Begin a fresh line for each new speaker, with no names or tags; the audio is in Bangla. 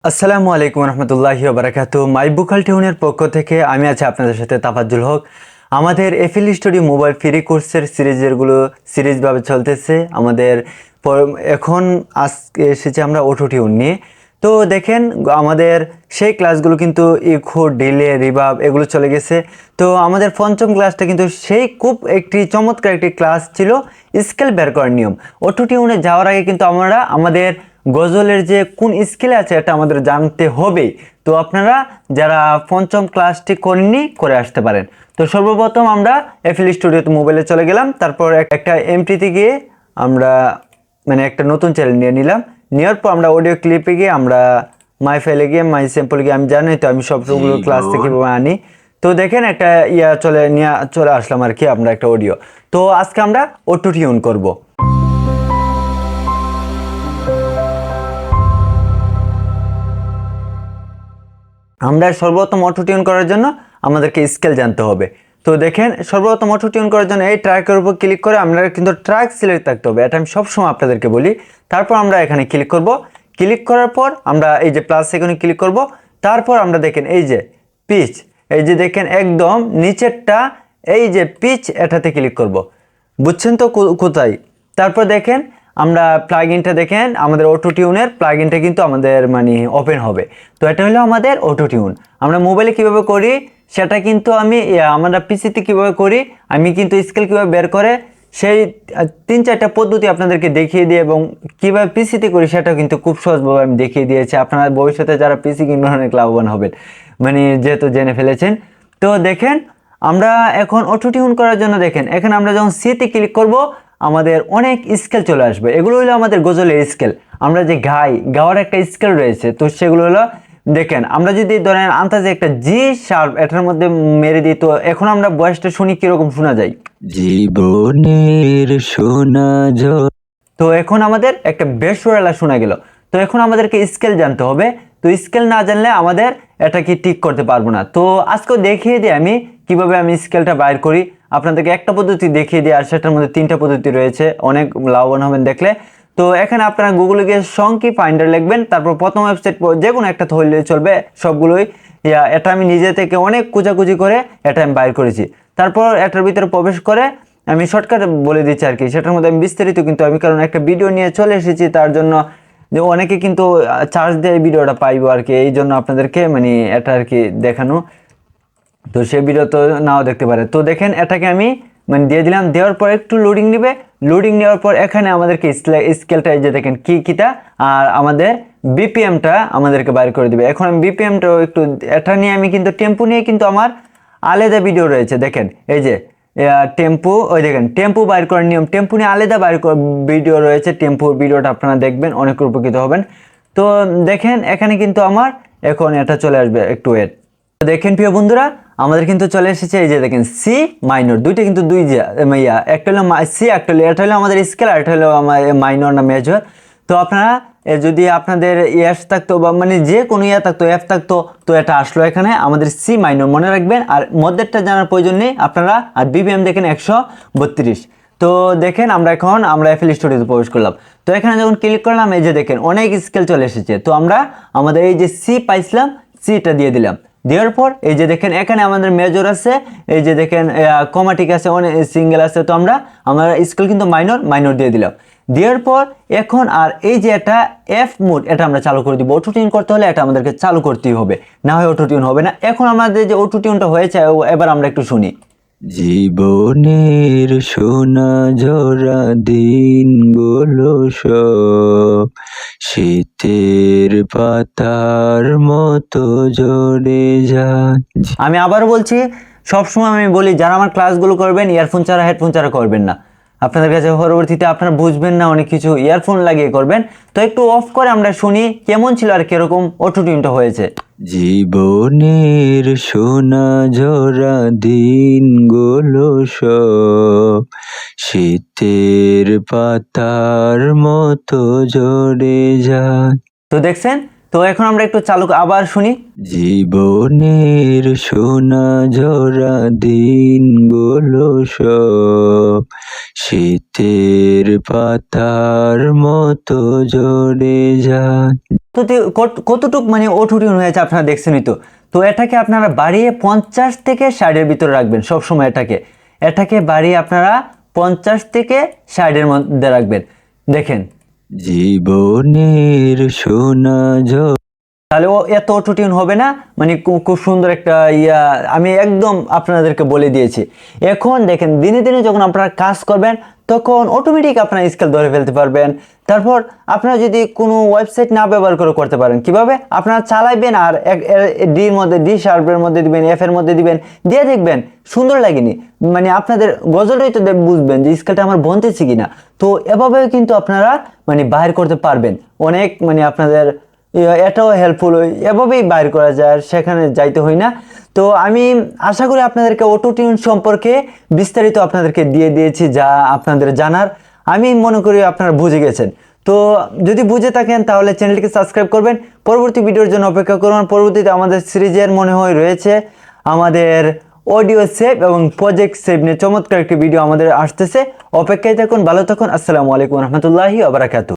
আসসালামু আলাইকুম রহমতুল্লাহি ওয়া বারাকাতুহু। মাই বুকাল টিউনের পক্ষ থেকে আমি আছি আপনাদের সাথে তাফাজ্জুল হক। আমাদের এফএল স্টুডিও মোবাইল ফ্রি কোর্সের সিরিজভাবে চলতেছে। এখন আজকে এসেছি আমরা অটোটিউন নিয়ে। তো দেখেন আমাদের সেই ক্লাসগুলো কিন্তু ইকো, ডিলে, রিভার্ব এগুলো চলে গেছে। তো আমাদের পঞ্চম ক্লাসটা কিন্তু সেই খুব একটি চমৎকার একটি ক্লাস ছিল, স্কেল বের করার নিয়ম। অটোটিউনে যাওয়ার আগে কিন্তু আমরা আমাদের গজলের যে কোন স্কেলে আছে এটা আমাদের জানতে হবে। তো আপনারা যারা পঞ্চম ক্লাসটি করেননি করে আসতে পারেন। তো সর্বপ্রথম আমরা এফএল স্টুডিওতে মোবাইলে চলে গেলাম, তারপর একটা এমটিতে গিয়ে আমরা একটা নতুন চ্যানেল নিয়ে নিলাম। নেওয়ার পর আমরা অডিও ক্লিপে গিয়ে আমরা মাই ফাইলে গিয়ে মাই স্যাম্পলে গিয়ে আমি জানি তো আমি সবগুলো ক্লাস থেকে আনি। তো দেখেন একটা চলে আসলাম আর কি, আমরা একটা অডিও। তো আজকে আমরা অটোটিউন করব। আমরা সর্বপ্রথম অটোটিউন করার জন্য আমাদেরকে স্কেল জানতে হবে। তো দেখেন সর্বপ্রথম অটোটিউন করার জন্য এই ট্র্যাকের উপর ক্লিক করে আমরা কিন্তু ট্র্যাক সিলেক্ট থাকতে হবে, এটা আমি সবসময় আপনাদেরকে বলি। তারপর আমরা এখানে ক্লিক করব। ক্লিক করার পর আমরা এই যে প্লাস আইকনে ক্লিক করব। তারপর আমরা দেখেন এই যে পিচ, এই যে দেখেন একদম নিচেরটা এই যে পিচ, এটাতে ক্লিক করব। বুঝছেন তো কোথায়? তারপর দেখেন আমরা প্লাগইনটা দেখেন আমাদের অটোটিউনের প্লাগইনটা কিন্তু আমাদের ওপেন হবে। তো এটা হলো আমাদের অটোটিউন। আমরা মোবাইলে কিভাবে করি সেটা কিন্তু আমরা পিসিতে কিভাবে করি আমি কিন্তু স্কেল কিভাবে বের করে সেই 3-4টা পদ্ধতি আপনাদেরকে দেখিয়ে দিই, এবং কিভাবে পিসিতে করি সেটা কিন্তু খুব সহজভাবে আমি দেখিয়ে দিয়েছি। আপনারা ভবিষ্যতে যারা পিসি কিনবেন অনেক লাভবান হবেন, যেহেতু জেনে ফেলেছেন। তো দেখেন আমরা এখন অটোটিউন করার জন্য দেখেন এখানে আমরা যখন সিতে ক্লিক করব আমাদের অনেক স্কেল চলে আসবে। এগুলো হলো আমাদের গজলের স্কেল। আমরা যে গাওয়ার একটা স্কেল রয়েছে, তো সেগুলো হলো দেখেন আমরা যদি ধরেন আন্দাজে একটা জি শার্প এটার মধ্যে মেরে দিই, তো এখন আমরা ভয়েসটা শুনি কিরকম শোনা যায়, জীবনের শোনা যায়। তো এখন আমাদের একটা বেসুরালা শোনা গেল। তো এখন আমাদেরকে স্কেল জানতে হবে। তো স্কেল না জানলে আমাদের এটা কি ঠিক করতে পারবো না। তো আজকে দেখিয়ে দিই আমি কিভাবে আমি স্কেলটা বাইর করি। আপনাদেরকে একটা পদ্ধতি দেখিয়ে দিই, আর সেটার মধ্যে 3টা পদ্ধতি রয়েছে, অনেক লাভবান হবেন দেখলে। তো এখানে আপনারা গুগলে গিয়ে সংকি ফাইন্ডার লিখবেন, তারপর প্রথম ওয়েবসাইট যে কোনো একটা হইলে চলবে, সবগুলোই এটা আমি নিজে থেকে অনেক খোঁজাখুঁজি করে এটা আমি বাইর করেছি। তারপর এটার ভিতরে প্রবেশ করে আমি শর্টকাট বলে দিচ্ছি আর কি, সেটার মধ্যে আমি বিস্তারিত কিন্তু আমি কারণ একটা ভিডিও নিয়ে চলে এসেছি, তার জন্য যে অনেকে কিন্তু চার্জ দিয়ে ভিডিওটা পাইবো আর কি, এই জন্য আপনাদেরকে এটা আর কি দেখানো। তো সেই ভিডিও তো নাও দেখতে পারে। তো দেখেন এটাকে আমি দিয়ে দিলাম। দেওয়ার পর একটু লোডিং নেবে। লোডিং নেওয়ার পর এখানে আমাদেরকে স্কেলটা এই যে দেখেন কিটা আর আমাদের বিপিএমটা আমাদেরকে বাইর করে দিবে। এখন আমি বিপিএমটাও একটু এটা নিয়ে আমি কিন্তু টেম্পো নিয়ে কিন্তু আমার আলাদা ভিডিও রয়েছে। দেখেন এই যে টেম্পো, ওই দেখেন টেম্পো বাইর করার নিয়ম, টেম্পো নিয়ে আলাদা ভিডিও রয়েছে। টেম্পোর ভিডিওটা আপনারা দেখবেন, অনেক উপকৃত হবেন। তো দেখেন এখানে কিন্তু আমার এখন এটা চলে আসবে, একটু ওয়েট। দেখেন প্রিয় বন্ধুরা আমাদের কিন্তু চলে এসেছে এই যে দেখেন সি মাইনর, দুইটা কিন্তু একটা হলো সি, একটা হলো এটা হলো আমাদের স্কেল, আর এটা হলো আমার মাইনর না মেজর। তো আপনারা যদি আপনাদের এস থাকতো বা যে কোনো থাকতো, এফ থাকতো, তো এটা আসলো এখানে আমাদের সি মাইনর মনে রাখবেন। আর মধ্যেরটা জানার প্রয়োজন নেই আপনারা। আর বিপিএম দেখেন 132। তো দেখেন আমরা এফএল স্টুডিওতে প্রবেশ করলাম। তো এখানে যখন ক্লিক করলাম এই যে দেখেন অনেক স্কেল চলে এসেছে। তো আমরা আমাদের এই যে সি পাইছিলাম, সিটা দিয়ে দিলাম। দেওয়ার পর এই যে দেখেন এখানে আমাদের মেজর আছে, এই যে দেখেন কমাটিক আছে, অনেক সিঙ্গেল আছে। তো আমরা স্কেল কিন্তু মাইনর দিয়ে দিলাম। দেওয়ার পর এখন আর এই যে এটা এফ মোড, এটা আমরা চালু করে দিব। অটোটিউন করতে হলে এটা আমাদেরকে চালু করতেই হবে, না হয় অটোটিউন হবে না। এখন আমাদের যে অটোটিউনটা হয়েছে এবার আমরা একটু শুনি। জীবনের সোনা ঝরা দিনগুলো সব শীতের পাতার মতো ঝরে যায়। আমি আবার বলছি, সবসময় আমি বলি যারা আমার ক্লাসগুলো করবেন ইয়ারফোন ছাড়া হেডফোন ছাড়া করবেন না। আপনাদের কাছে পরবর্তীতে আপনারা বুঝবেন না, অনেক কিছু ইয়ারফোন লাগিয়ে করবেন। তো একটু অফ করে আমরা শুনি কেমন ছিল আর কিরকম অটোটিউনটা হয়েছে। জীবনের সোনা ঝরা দিনগুলো সব শীতের পাতার মতো ঝরে যায়। তো দেখছেন? তো এখন আমরা একটু চালু আবার শুনি। জীবনের সোনা ঝরা দিনগুলো সব
শীতের পাতার মতো ঝরে যায়।
কতটুক মানে অটোটিউন হয়েছে আপনারা দেখছেনই তো। তো এটাকে আপনারা বাড়িয়ে 50 থেকে 60-এর ভিতরে রাখবেন সবসময়। এটাকে বাড়িয়ে আপনারা 50 থেকে 60-এর মধ্যে রাখবেন। দেখেন
জীবনের সোনা
তাহলে ও এত অটোটিউন হবে না, মানে খুব সুন্দর একটা আমি একদম আপনাদেরকে বলে দিয়েছি। এখন দেখেন দিনে দিনে যখন আপনারা কাজ করবেন তখন অটোমেটিক আপনারা স্কেল ধরে ফেলতে পারবেন। তারপর আপনারা যদি কোনো ওয়েবসাইট না ব্যবহার করে করতে পারেন কিভাবে, আপনারা চালাইবেন আর ডির মধ্যে ডি শার্পের মধ্যে দিবেন, এফ এর মধ্যে দিবেন, দিয়ে দেখবেন সুন্দর লাগেনি, মানে আপনাদের গজলটাই তো বুঝবেন যে স্কেলটা আমার বনতেছি কিনা। তো এভাবেও কিন্তু আপনারা মানে বাইর করতে পারবেন অনেক, মানে আপনাদের এটাও হেল্পফুল, এভাবেই বাইর করা যায়, সেখানে যাইতে হয় না। তো আমি আশা করি আপনাদেরকে অটোটিউন সম্পর্কে বিস্তারিত আপনাদেরকে দিয়ে দিয়েছি, যা আপনাদের জানার। আমি মনে করি আপনারা বুঝে গেছেন। তো যদি বুঝে থাকেন তাহলে চ্যানেলটিকে সাবস্ক্রাইব করবেন, পরবর্তী ভিডিওর জন্য অপেক্ষা করুন। পরবর্তীতে আমাদের সিরিজের মনে হয় রয়েছে আমাদের অডিও সেভ এবং প্রজেক্ট সেভ নিয়ে চমৎকার একটি ভিডিও আমাদের আসতেছে। অপেক্ষায় থাকুন, ভালো থাকুন। আসসালামু আলাইকুম রহমতুল্লাহি ওয়া বারাকাতুহু।